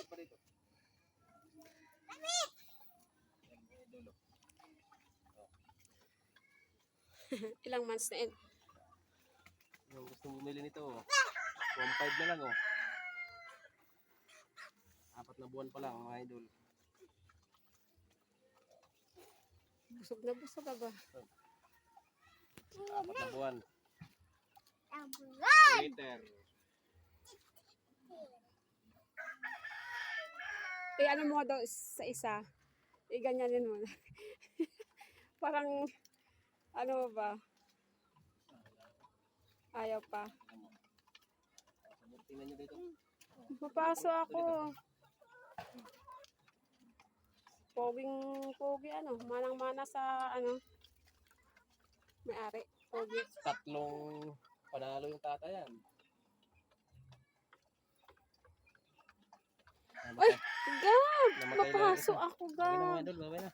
pa dito. Dulo. Ilang months na yun? Yung gusto bumili nito, 1.5 na lang, oh. 4 na buwan pa lang, mga idol. Busog na busog ka ba? 4 na buwan. Liter. Ano mo daw sa isa? Ganyanin mo. Parang, ano ba? Ayaw pa. Tingnan nyo dito. Mapaso ako. Pogi ano, manang-mana sa ano. May-ari. Pogi. 3 panalo yung tatayan. Ay, Gab! Namatay lang Mapaso isa. ako, Okay na mga Gab. idol, babay na.